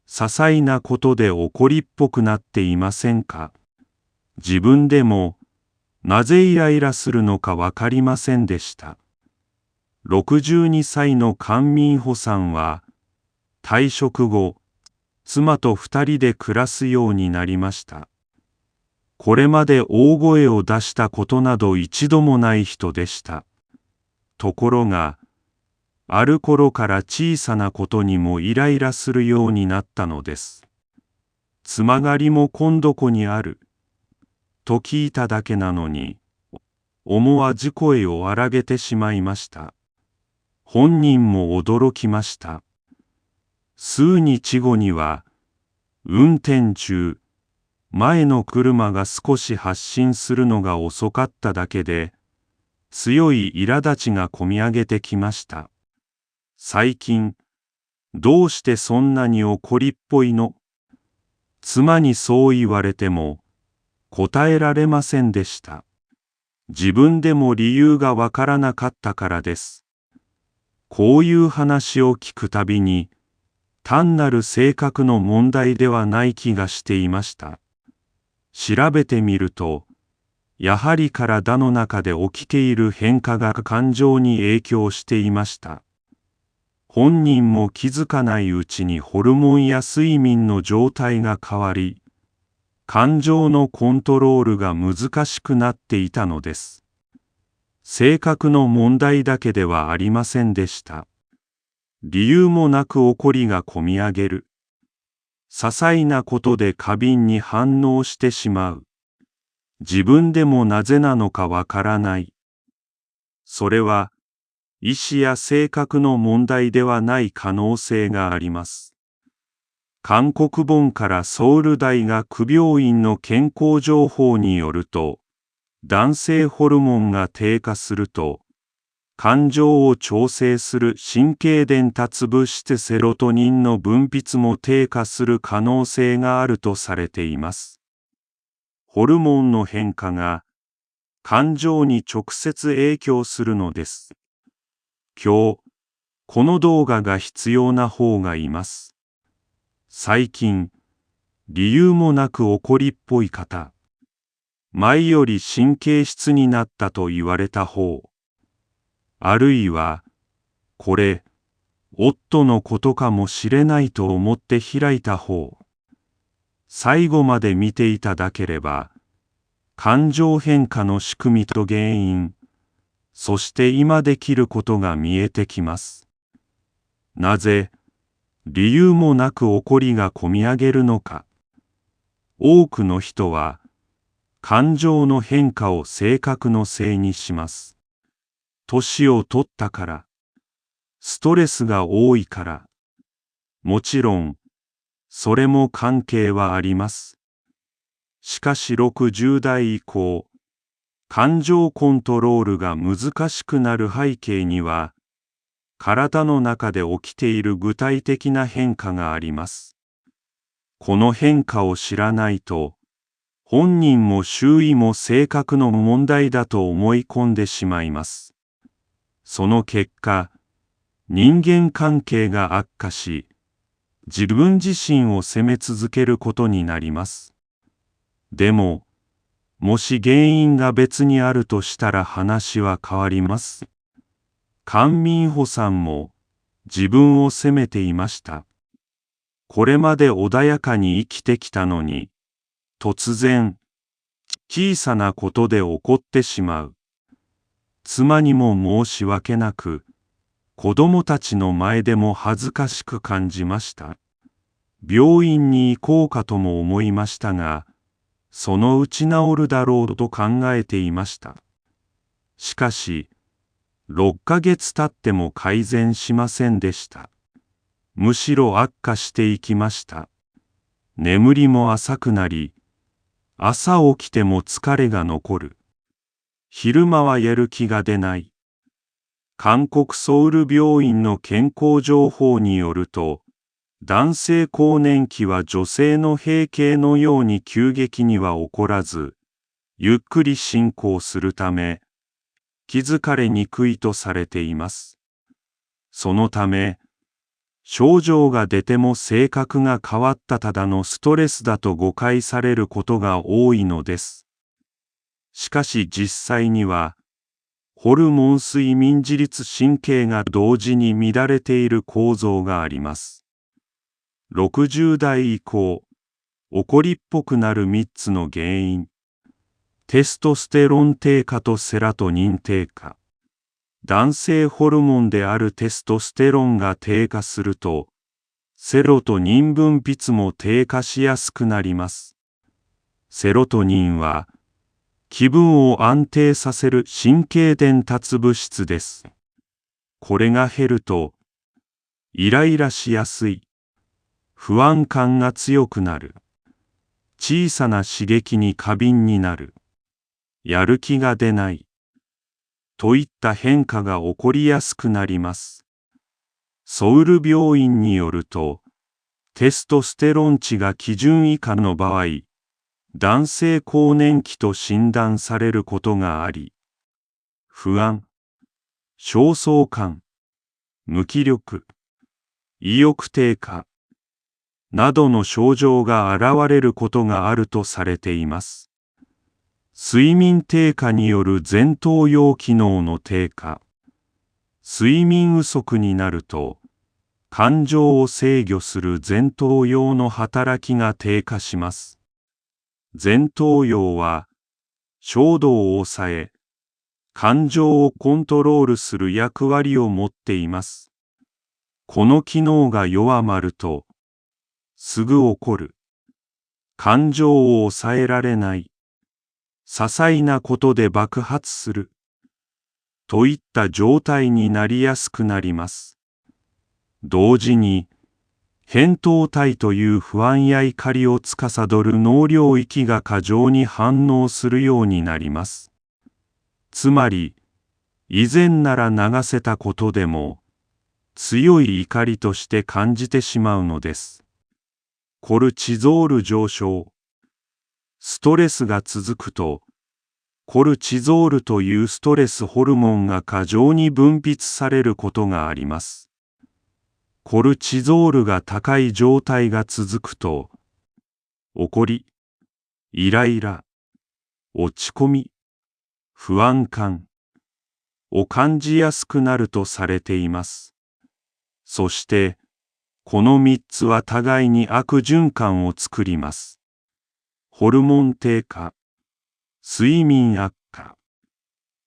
些細なことで怒りっぽくなっていませんか。自分でもなぜイライラするのかわかりませんでした。62歳の官民補さんは退職後、妻と2人で暮らすようになりました。これまで大声を出したことなど一度もない人でした。ところが、ある頃から小さなことにもイライラするようになったのです。妻狩りも今どこにあると聞いただけなのに、思わず声を荒げてしまいました。本人も驚きました。数日後には、運転中、前の車が少し発進するのが遅かっただけで、強い苛立ちがこみ上げてきました。最近、どうしてそんなに怒りっぽいの？妻にそう言われても、答えられませんでした。自分でも理由がわからなかったからです。こういう話を聞くたびに、単なる性格の問題ではない気がしていました。調べてみると、やはり体の中で起きている変化が感情に影響していました。本人も気づかないうちにホルモンや睡眠の状態が変わり、感情のコントロールが難しくなっていたのです。性格の問題だけではありませんでした。理由もなく怒りがこみ上げる。些細なことで過敏に反応してしまう。自分でもなぜなのかわからない。それは、意志や性格の問題ではない可能性があります。韓国本からソウル大学病院の健康情報によると、男性ホルモンが低下すると、感情を調整する神経伝達物質セロトニンの分泌も低下する可能性があるとされています。ホルモンの変化が感情に直接影響するのです。今日、この動画が必要な方がいます。最近、理由もなく怒りっぽい方、前より神経質になったと言われた方、あるいは、これ、夫のことかもしれないと思って開いた方、最後まで見ていただければ、感情変化の仕組みと原因、そして今できることが見えてきます。なぜ、理由もなく怒りがこみ上げるのか。多くの人は、感情の変化を性格のせいにします。年を取ったから、ストレスが多いから、もちろん、それも関係はあります。しかし60代以降、感情コントロールが難しくなる背景には、体の中で起きている具体的な変化があります。この変化を知らないと、本人も周囲も性格の問題だと思い込んでしまいます。その結果、人間関係が悪化し、自分自身を責め続けることになります。でも、もし原因が別にあるとしたら話は変わります。官民補さんも自分を責めていました。これまで穏やかに生きてきたのに、突然、小さなことで怒ってしまう。妻にも申し訳なく、子供たちの前でも恥ずかしく感じました。病院に行こうかとも思いましたが、そのうち治るだろうと考えていました。しかし、6ヶ月経っても改善しませんでした。むしろ悪化していきました。眠りも浅くなり、朝起きても疲れが残る。昼間はやる気が出ない。韓国ソウル病院の健康情報によると、男性更年期は女性の閉経のように急激には起こらず、ゆっくり進行するため、気づかれにくいとされています。そのため、症状が出ても性格が変わったただのストレスだと誤解されることが多いのです。しかし実際には、ホルモン睡眠自律神経が同時に乱れている構造があります。60代以降、怒りっぽくなる3つの原因。テストステロン低下とセラトニン低下。男性ホルモンであるテストステロンが低下すると、セロトニン分泌も低下しやすくなります。セロトニンは、気分を安定させる神経伝達物質です。これが減ると、イライラしやすい、不安感が強くなる、小さな刺激に過敏になる、やる気が出ない、といった変化が起こりやすくなります。ソウル病院によると、テストステロン値が基準以下の場合、男性更年期と診断されることがあり、不安、焦燥感、無気力、意欲低下などの症状が現れることがあるとされています。睡眠低下による前頭葉機能の低下。睡眠不足になると、感情を制御する前頭葉の働きが低下します。前頭葉は、衝動を抑え、感情をコントロールする役割を持っています。この機能が弱まると、すぐ怒る、感情を抑えられない、些細なことで爆発する、といった状態になりやすくなります。同時に、扁桃体という不安や怒りを司る脳領域が過剰に反応するようになります。つまり、以前なら流せたことでも、強い怒りとして感じてしまうのです。コルチゾール上昇。ストレスが続くと、コルチゾールというストレスホルモンが過剰に分泌されることがあります。コルチゾールが高い状態が続くと、怒り、イライラ、落ち込み、不安感を感じやすくなるとされています。そして、この3つは互いに悪循環を作ります。ホルモン低下、睡眠悪化、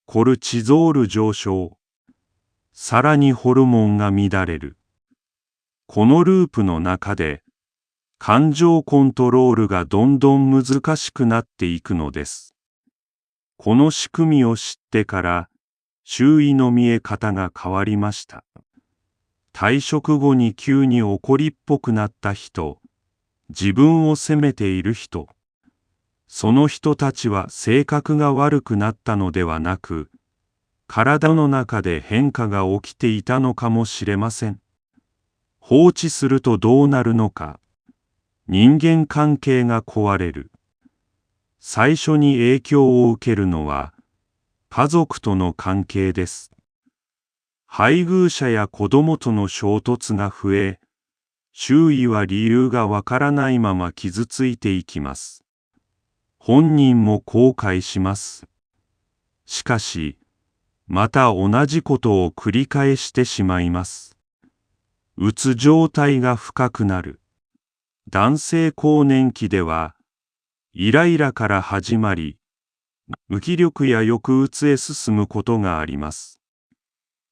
コルチゾール上昇、さらにホルモンが乱れる。このループの中で、感情コントロールがどんどん難しくなっていくのです。この仕組みを知ってから、周囲の見え方が変わりました。退職後に急に怒りっぽくなった人、自分を責めている人、その人たちは性格が悪くなったのではなく、体の中で変化が起きていたのかもしれません。放置するとどうなるのか。人間関係が壊れる。最初に影響を受けるのは、家族との関係です。配偶者や子供との衝突が増え、周囲は理由がわからないまま傷ついていきます。本人も後悔します。しかし、また同じことを繰り返してしまいます。うつ状態が深くなる。男性更年期では、イライラから始まり、無気力や抑うつへ進むことがあります。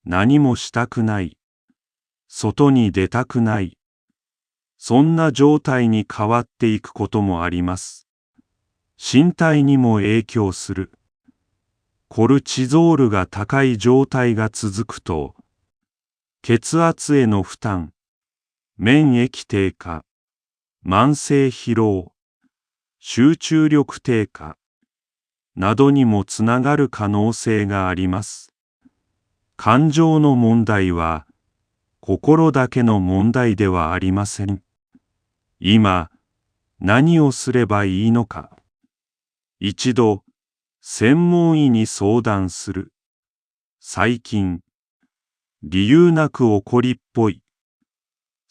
何もしたくない。外に出たくない。そんな状態に変わっていくこともあります。身体にも影響する。コルチゾールが高い状態が続くと、血圧への負担、免疫低下、慢性疲労、集中力低下などにもつながる可能性があります。感情の問題は、心だけの問題ではありません。今、何をすればいいのか。一度、専門医に相談する。最近、理由なく怒りっぽい。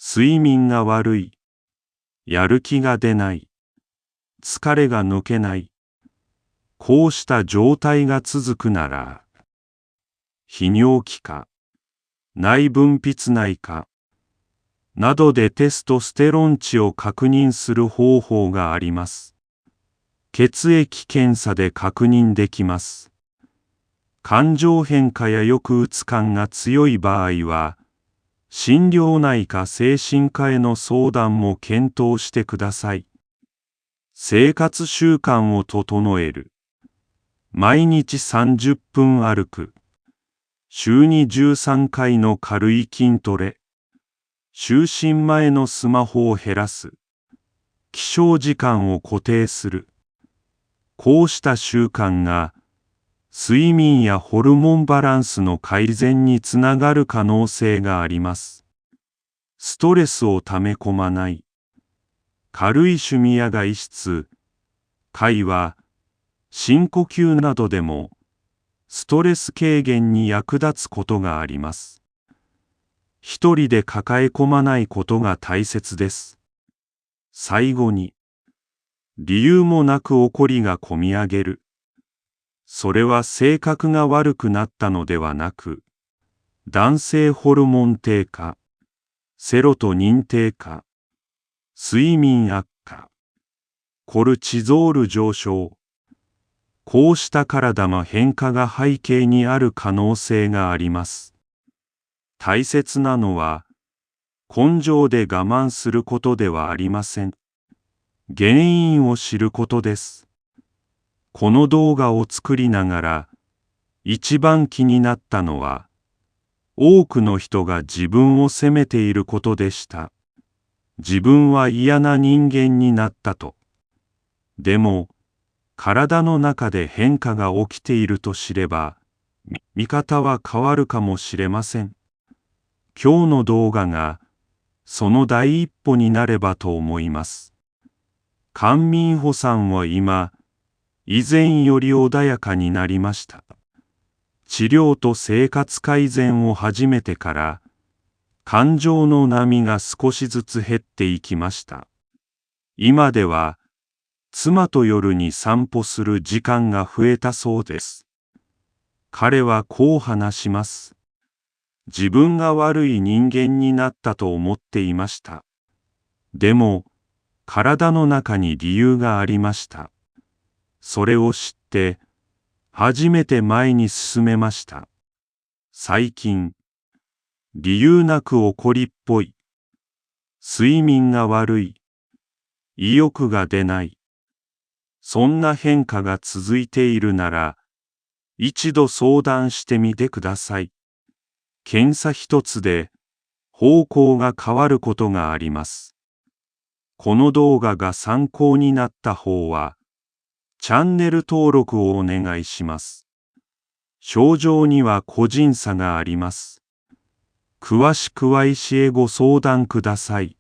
睡眠が悪い。やる気が出ない。疲れが抜けない。こうした状態が続くなら、泌尿器科、内分泌内科などでテストステロン値を確認する方法があります。血液検査で確認できます。感情変化や抑うつ感が強い場合は、心療内科精神科への相談も検討してください。生活習慣を整える。毎日30分歩く。週に13回の軽い筋トレ。就寝前のスマホを減らす。起床時間を固定する。こうした習慣が、睡眠やホルモンバランスの改善につながる可能性があります。ストレスをため込まない。軽い趣味や外出、会話、深呼吸などでも、ストレス軽減に役立つことがあります。一人で抱え込まないことが大切です。最後に、理由もなく怒りがこみ上げる。それは性格が悪くなったのではなく、男性ホルモン低下、セロトニン低下、睡眠悪化、コルチゾール上昇、こうした体の変化が背景にある可能性があります。大切なのは、根性で我慢することではありません。原因を知ることです。この動画を作りながら、一番気になったのは、多くの人が自分を責めていることでした。自分は嫌な人間になったと。でも、体の中で変化が起きていると知れば、見方は変わるかもしれません。今日の動画が、その第一歩になればと思います。官民補さんは今、以前より穏やかになりました。治療と生活改善を始めてから、感情の波が少しずつ減っていきました。今では、妻と夜に散歩する時間が増えたそうです。彼はこう話します。自分が悪い人間になったと思っていました。でも、体の中に理由がありました。それを知って、初めて前に進めました。最近、理由なく怒りっぽい。睡眠が悪い。意欲が出ない。そんな変化が続いているなら、一度相談してみてください。検査一つで方向が変わることがあります。この動画が参考になった方は、チャンネル登録をお願いします。症状には個人差があります。詳しくは医師へご相談ください。